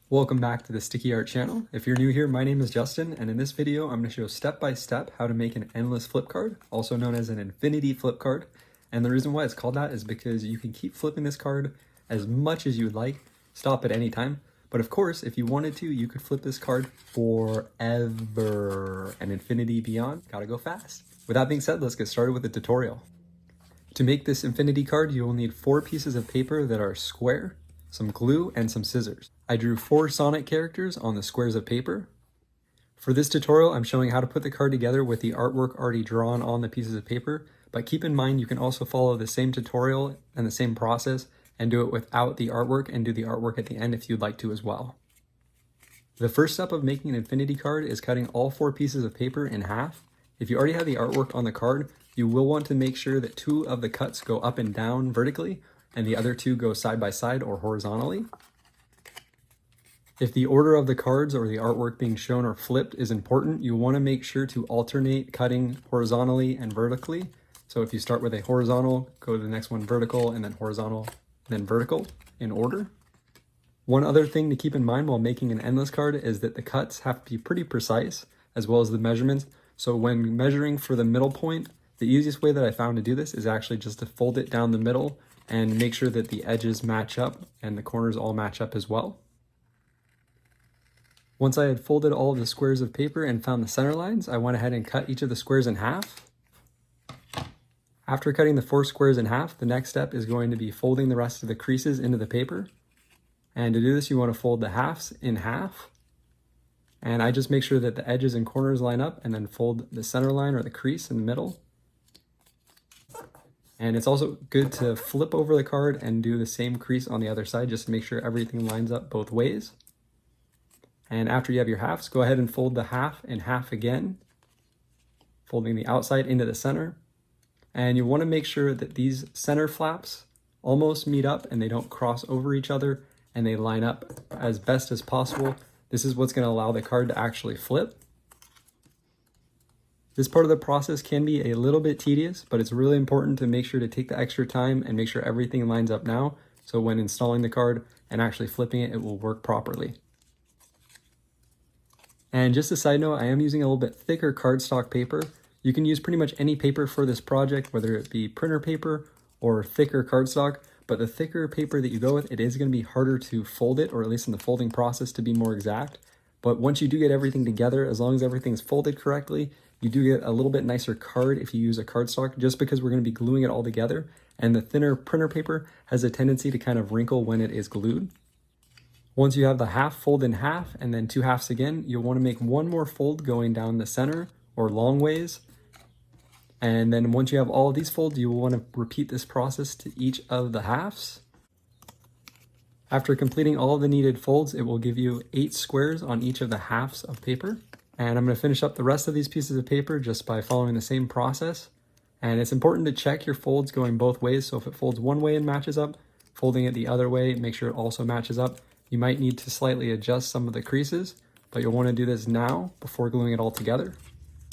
Welcome back to the Sticky Art channel. If you're new here, my name is Justin, and in this video, I'm going to show step by step how to make an endless flip card, also known as an infinity flip card. And the reason why it's called that is because you can keep flipping this card as much as you would like, stop at any time. But of course, if you wanted to, you could flip this card forever and infinity beyond. Gotta go fast. With that being said, let's get started with the tutorial. To make this infinity card, you will need 4 pieces of paper that are square, some glue, and some scissors. I drew 4 Sonic characters on the squares of paper. For this tutorial, I'm showing how to put the card together with the artwork already drawn on the pieces of paper, but keep in mind you can also follow the same tutorial and the same process and do it without the artwork and do the artwork at the end if you'd like to as well. The first step of making an infinity card is cutting all 4 pieces of paper in half. If you already have the artwork on the card, you will want to make sure that 2 of the cuts go up and down vertically and the other 2 go side by side or horizontally. If the order of the cards or the artwork being shown or flipped is important, you want to make sure to alternate cutting horizontally and vertically. So if you start with a horizontal, go to the next one vertical, and then horizontal, then vertical in order. One other thing to keep in mind while making an endless card is that the cuts have to be pretty precise, as well as the measurements. So when measuring for the middle point, the easiest way that I found to do this is actually just to fold it down the middle and make sure that the edges match up and the corners all match up as well. Once I had folded all of the squares of paper and found the center lines, I went ahead and cut each of the squares in half. After cutting the 4 squares in half, the next step is going to be folding the rest of the creases into the paper. And to do this, you want to fold the halves in half. And I just make sure that the edges and corners line up and then fold the center line or the crease in the middle. And it's also good to flip over the card and do the same crease on the other side just to make sure everything lines up both ways. And after you have your halves, go ahead and fold the half in half again, folding the outside into the center. And you want to make sure that these center flaps almost meet up and they don't cross over each other and they line up as best as possible. This is what's going to allow the card to actually flip. This part of the process can be a little bit tedious, but it's really important to make sure to take the extra time and make sure everything lines up now. So when installing the card and actually flipping it, it will work properly. And just a side note, I am using a little bit thicker cardstock paper. You can use pretty much any paper for this project, whether it be printer paper or thicker cardstock, but the thicker paper that you go with, it is going to be harder to fold it, or at least in the folding process to be more exact. But once you do get everything together, as long as everything's folded correctly, you do get a little bit nicer card if you use a cardstock, just because we're going to be gluing it all together. And the thinner printer paper has a tendency to kind of wrinkle when it is glued. Once you have the half fold in half and then 2 halves again, you'll want to make one more fold going down the center or long ways. And then once you have all of these folds, you will want to repeat this process to each of the halves. After completing all of the needed folds, it will give you 8 squares on each of the halves of paper. And I'm going to finish up the rest of these pieces of paper just by following the same process. And it's important to check your folds going both ways. So if it folds one way and matches up, folding it the other way, make sure it also matches up. You might need to slightly adjust some of the creases, but you'll want to do this now before gluing it all together.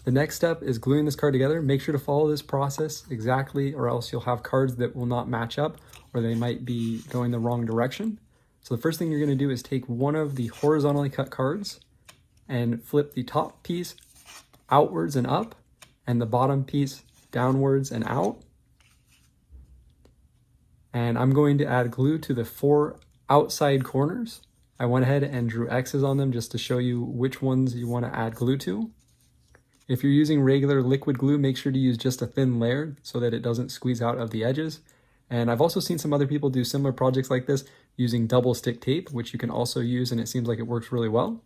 The next step is gluing this card together. Make sure to follow this process exactly, or else you'll have cards that will not match up, or they might be going the wrong direction. So the first thing you're going to do is take one of the horizontally cut cards and flip the top piece outwards and up, and the bottom piece downwards and out. And I'm going to add glue to the 4 outside corners. I went ahead and drew X's on them just to show you which ones you want to add glue to. If you're using regular liquid glue, make sure to use just a thin layer so that it doesn't squeeze out of the edges. And I've also seen some other people do similar projects like this using double stick tape, which you can also use, and it seems like it works really well.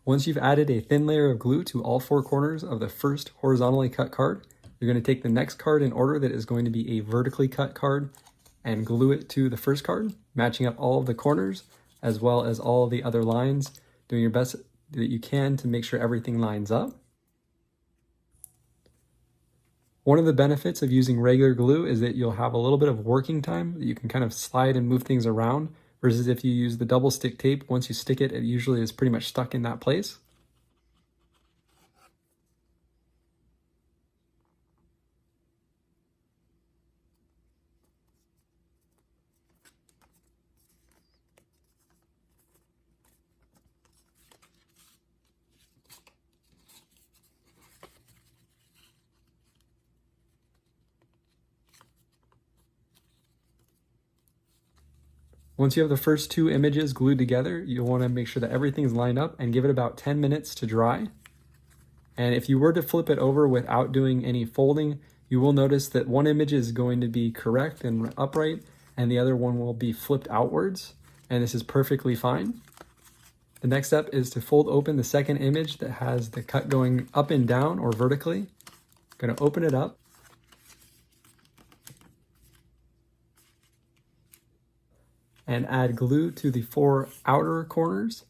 Once you've added a thin layer of glue to all 4 corners of the first horizontally cut card, you're going to take the next card in order that is going to be a vertically cut card and glue it to the first card, matching up all of the corners as well as all of the other lines, doing your best that you can to make sure everything lines up. One of the benefits of using regular glue is that you'll have a little bit of working time that you can kind of slide and move things around, versus if you use the double stick tape, once you stick it, it usually is pretty much stuck in that place. Once you have the first two images glued together, you'll want to make sure that everything's lined up and give it about 10 minutes to dry. And if you were to flip it over without doing any folding, you will notice that one image is going to be correct and upright, and the other one will be flipped outwards, and this is perfectly fine. The next step is to fold open the second image that has the cut going up and down or vertically. I'm going to open it up. And add glue to the 4 outer corners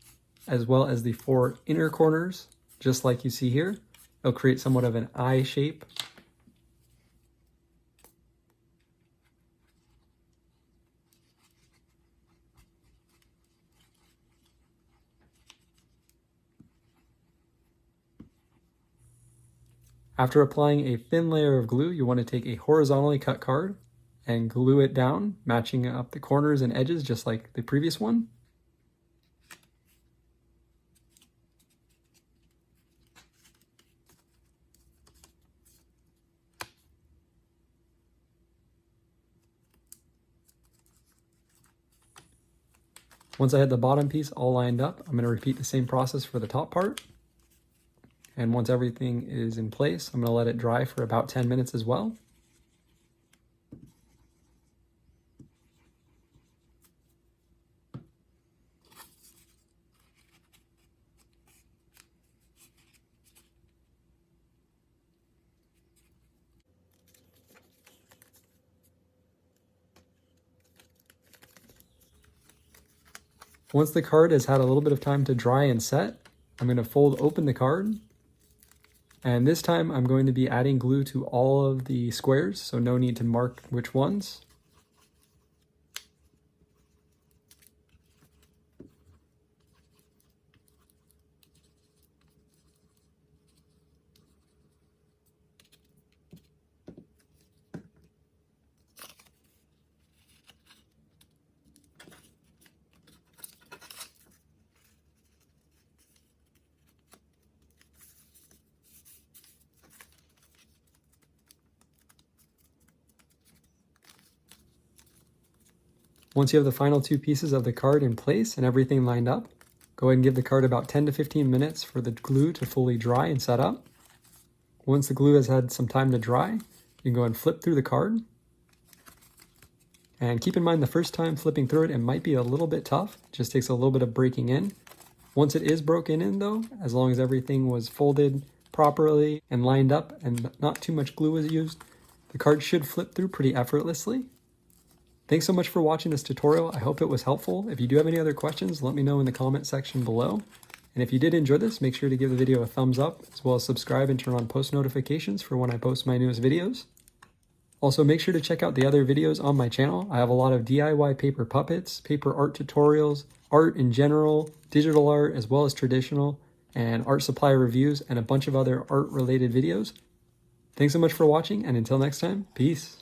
as well as the 4 inner corners, just like you see here. It'll create somewhat of an eye shape. After applying a thin layer of glue, you want to take a horizontally cut card and glue it down, matching up the corners and edges just like the previous one. Once I had the bottom piece all lined up, I'm going to repeat the same process for the top part. And once everything is in place, I'm going to let it dry for about 10 minutes as well. Once the card has had a little bit of time to dry and set, I'm going to fold open the card. And this time I'm going to be adding glue to all of the squares, so no need to mark which ones. Once you have the final two pieces of the card in place and everything lined up, go ahead and give the card about 10 to 15 minutes for the glue to fully dry and set up. Once the glue has had some time to dry, you can go and flip through the card. And keep in mind the first time flipping through it, it might be a little bit tough. It just takes a little bit of breaking in. Once it is broken in though, as long as everything was folded properly and lined up and not too much glue was used, the card should flip through pretty effortlessly. Thanks so much for watching this tutorial. I hope it was helpful. If you do have any other questions, let me know in the comment section below. And if you did enjoy this, make sure to give the video a thumbs up, as well as subscribe and turn on post notifications for when I post my newest videos. Also, make sure to check out the other videos on my channel. I have a lot of DIY paper puppets, paper art tutorials, art in general, digital art, as well as traditional, and art supply reviews, and a bunch of other art-related videos. Thanks so much for watching, and until next time, peace.